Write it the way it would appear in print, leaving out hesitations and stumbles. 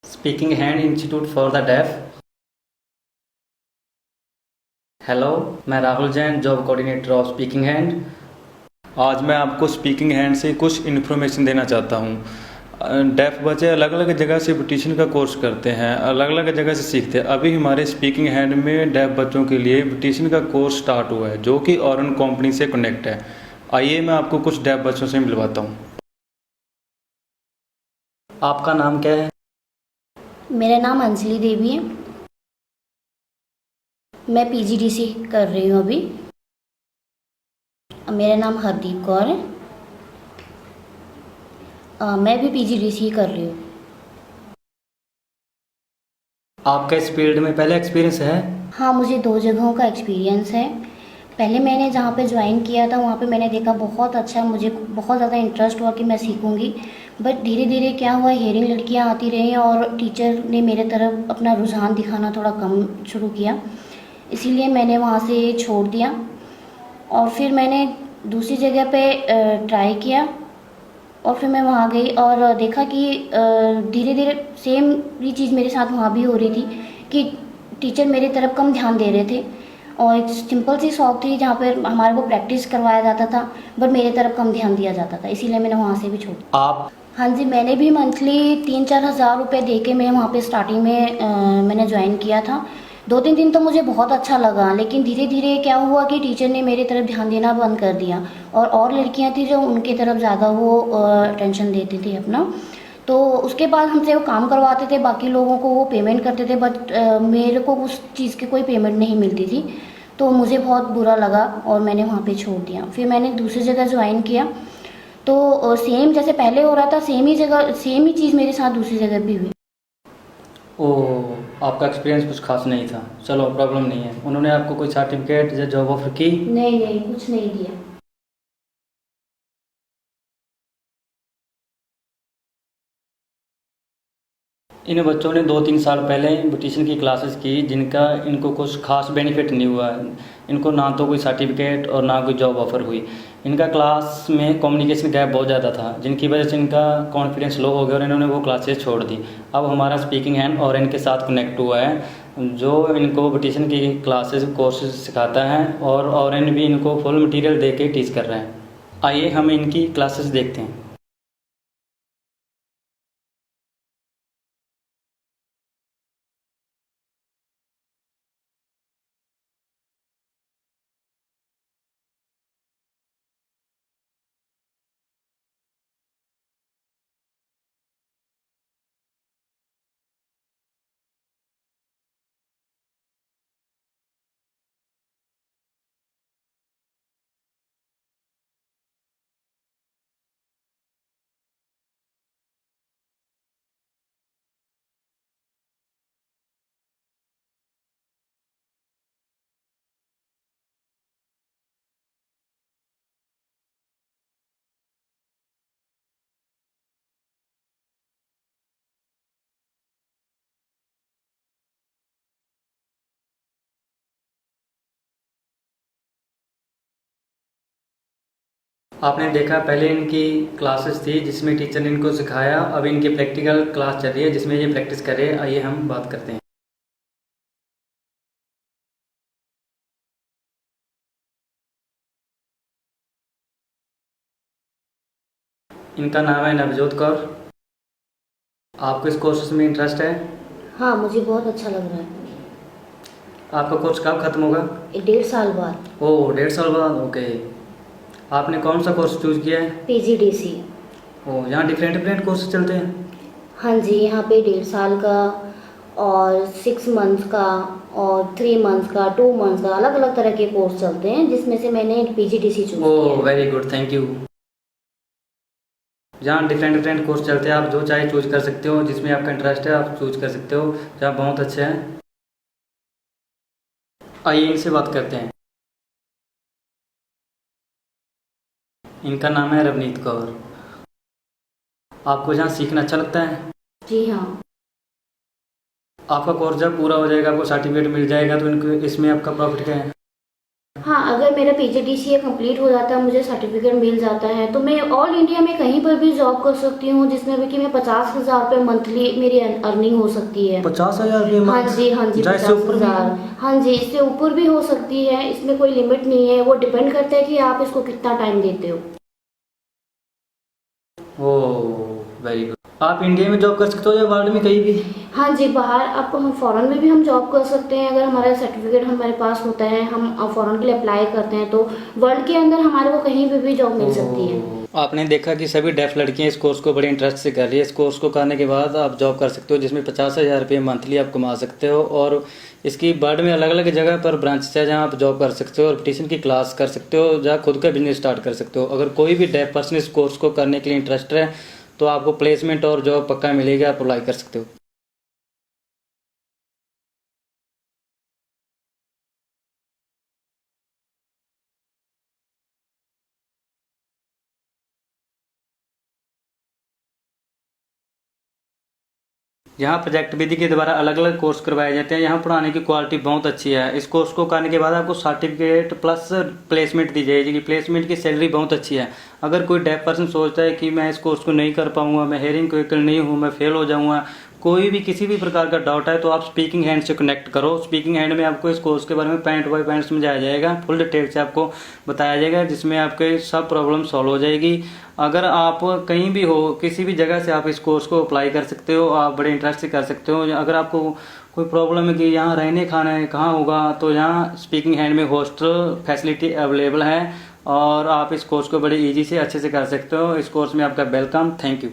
Speaking hand institute for the deaf. Hello, मैं Rahul Jain, job coordinator of speaking hand. आज मैं आपको स्पीकिंग हैंड से कुछ इन्फॉर्मेशन देना चाहता हूँ। डेफ बच्चे अलग अलग जगह से ब्यूटिशियन का कोर्स करते हैं, अलग अलग जगह से सीखते हैं। अभी हमारे स्पीकिंग हैंड में डेफ बच्चों के लिए ब्यूटिशियन का कोर्स स्टार्ट हुआ है, जो कि ऑरन कंपनी से कनेक्ट है। आइए मैं आपको कुछ डेफ बच्चों से मिलवाता हूँ। आपका नाम क्या है? मेरा नाम अंजलि देवी है। मैं पीजीडीसी कर रही हूँ अभी। मेरा नाम हरदीप कौर है। मैं भी पीजीडीसी कर रही हूँ। आपका इस फील्ड में पहले एक्सपीरियंस है? हाँ, मुझे 2 जगहों का एक्सपीरियंस है। पहले मैंने जहाँ पे ज्वाइन किया था वहाँ पे मैंने देखा बहुत अच्छा, मुझे बहुत ज़्यादा इंटरेस्ट हुआ कि मैं सीखूँगी। बट धीरे धीरे क्या हुआ, हेयरिंग लड़कियाँ आती रहीं और टीचर ने मेरे तरफ अपना रुझान दिखाना थोड़ा कम शुरू किया, इसीलिए मैंने वहाँ से छोड़ दिया। और फिर मैंने दूसरी जगह पे ट्राई किया और फिर मैं वहाँ गई और देखा कि धीरे धीरे सेम ये चीज़ मेरे साथ वहाँ भी हो रही थी कि टीचर मेरी तरफ कम ध्यान दे रहे थे। और एक सिंपल सी शॉप थी जहाँ पर हमारे को प्रैक्टिस करवाया जाता था, बट मेरे तरफ कम ध्यान दिया जाता था, इसीलिए मैंने वहाँ से भी छोड़ दिया। आप? हाँ जी, मैंने भी मंथली 3-4 हज़ार रुपये दे के मैं वहाँ पे स्टार्टिंग में मैंने ज्वाइन किया था। 2-3 दिन तो मुझे बहुत अच्छा लगा, लेकिन धीरे धीरे क्या हुआ कि टीचर ने मेरी तरफ ध्यान देना बंद कर दिया और लड़कियाँ थी जो उनकी तरफ ज़्यादा वो अटेंशन देती थी अपना। तो उसके बाद हमसे वो काम करवाते थे, बाकी लोगों को वो पेमेंट करते थे, बट मेरे को उस चीज़ की कोई पेमेंट नहीं मिलती थी। तो मुझे बहुत बुरा लगा और मैंने वहाँ पे छोड़ दिया। फिर मैंने दूसरी जगह ज्वाइन किया, तो सेम जैसे पहले हो रहा था सेम ही जगह सेम ही चीज़ मेरे साथ दूसरी जगह भी हुई। ओह, आपका एक्सपीरियंस कुछ खास नहीं था। चलो, प्रॉब्लम नहीं है। उन्होंने आपको कोई सर्टिफिकेट या जॉब ऑफर की? नहीं नहीं, कुछ नहीं दिया। इन बच्चों ने 2-3 साल पहले ब्यूटिशियन की क्लासेस की, जिनका इनको कुछ खास बेनिफिट नहीं हुआ। इनको ना तो कोई सर्टिफिकेट और ना कोई जॉब ऑफर हुई। इनका क्लास में कम्युनिकेशन गैप बहुत ज़्यादा था, जिनकी वजह से इनका कॉन्फिडेंस लो हो गया और इन्होंने वो क्लासेस छोड़ दी। अब हमारा स्पीकिंग हैंड और इनके साथ कनेक्ट हुआ है, जो इनको ब्यूटिशियन की क्लासेस कोर्सेज सिखाता है और इन भी इनको फुल मटेरियल दे के टीच कर रहे हैं। आइए हम इनकी क्लासेस देखते हैं। आपने देखा, पहले इनकी क्लासेस थी जिसमें टीचर ने इनको सिखाया। अब इनकी प्रैक्टिकल क्लास चल रही है जिसमें ये प्रैक्टिस कर रहे हैं। आइए हम बात करते हैं। इनका नाम है नवजोत कौर। आपको इस कोर्स में इंटरेस्ट है? हाँ, मुझे बहुत अच्छा लग रहा है। आपका कोर्स कब खत्म होगा? 1.5 साल बाद। ओह, 1.5 साल बाद। ओके। आपने कौन सा कोर्स चूज किया है? पीजीडीसी। ओह, यहाँ डिफरेंट डिफरेंट कोर्स चलते हैं? हाँ जी, यहाँ पे 1.5 साल का और 6 मंथ्स का और 3 मंथ्स का, 2 मंथ्स का, अलग अलग तरह के कोर्स चलते हैं, जिसमें से मैंने पीजीडीसी चूज किया ओह, है। Very good, thank you. जहाँ डिफरेंट डिफरेंट कोर्स चलते हैं, आप जो चाहे चूज कर सकते हो, जिसमें आपका इंटरेस्ट है आप चूज कर सकते हो। जहाँ बहुत अच्छे हैं। आइए इनसे बात करते हैं। इनका नाम है रवनीत कौर। आपको जहाँ सीखना अच्छा लगता है? जी हाँ। आपका कोर्स जब पूरा हो जाएगा, आपको सर्टिफिकेट मिल जाएगा, तो इनको इसमें आपका प्रॉफिट क्या है? हाँ, अगर मेरा PGDCA कंप्लीट हो जाता है, मुझे सर्टिफिकेट मिल जाता है, तो मैं ऑल इंडिया में कहीं पर भी जॉब कर सकती हूँ, जिसमें भी कि मैं 50,000 रुपये मंथली मेरी अर्निंग हो सकती है। 50,000 रुपये हाँ मंथ? जी, हाँ जी, जहाँ इससे ऊपर भी? 50,000। हाँ जी, इससे ऊपर भी हो सकती है, इसमें कोई लिमिट नहीं है, वो डिपेंड करता है कि आप इसको कितना टाइम देते हो। ओह, वेरी गुड। आप इंडिया में जॉब कर सकते हो या वर्ल्ड में कहीं भी? हाँ जी, बाहर आपको हम फॉरेन में भी हम जॉब कर सकते हैं, अगर हमारा सर्टिफिकेट हमारे पास होता है, हम फॉरेन के लिए अप्लाई करते हैं, तो वर्ल्ड के अंदर हमारे को कहीं भी जॉब मिल सकती है। आपने देखा कि सभी डेफ लड़कियां इस कोर्स को बड़े इंटरेस्ट से कर रही है। इस कोर्स को करने के बाद आप जॉब कर सकते हो, जिसमें 50,000 रुपये मंथली आप कमा सकते हो, और इसकी वर्ल्ड में अलग अलग जगह पर ब्रांचेस है जहां आप जॉब कर सकते हो और ब्यूटिशियन की क्लास कर सकते हो, जहां खुद का बिजनेस स्टार्ट कर सकते हो। अगर कोई भी डेफ पर्सन इस कोर्स को करने के लिए इंटरेस्टेड है तो आपको प्लेसमेंट और जॉब पक्का मिलेगा, आप अप्लाई कर सकते हो। यहाँ प्रोजेक्ट विधि के द्वारा अलग अलग कोर्स करवाए जाते हैं। यहाँ पढ़ाने की क्वालिटी बहुत अच्छी है। इस कोर्स को करने के बाद आपको सर्टिफिकेट प्लस प्लेसमेंट दी जाएगी। प्लेसमेंट की सैलरी बहुत अच्छी है। अगर कोई डेफ पर्सन सोचता है कि मैं इस कोर्स को नहीं कर पाऊंगा, मैं हेयरिंग क्विकल नहीं हूँ, मैं फेल हो जाऊंगा, कोई भी किसी भी प्रकार का डाउट है, तो आप स्पीकिंग हैंड से कनेक्ट करो। स्पीकिंग हैंड में आपको इस कोर्स के बारे में पॉइंट बाय पॉइंट समझाया जाएगा, फुल डिटेल से आपको बताया जाएगा, जिसमें आपके सब प्रॉब्लम सॉल्व हो जाएगी। अगर आप कहीं भी हो, किसी भी जगह से आप इस कोर्स को अप्लाई कर सकते हो, आप बड़े इंटरेस्ट से कर सकते हो। अगर आपको कोई प्रॉब्लम है कि यहाँ रहने खाने कहाँ होगा, तो यहाँ स्पीकिंग हैंड में हॉस्टल फैसिलिटी अवेलेबल है और आप इस कोर्स को बड़े ईजी से अच्छे से कर सकते हो। इस कोर्स में आपका वेलकम। Thank you.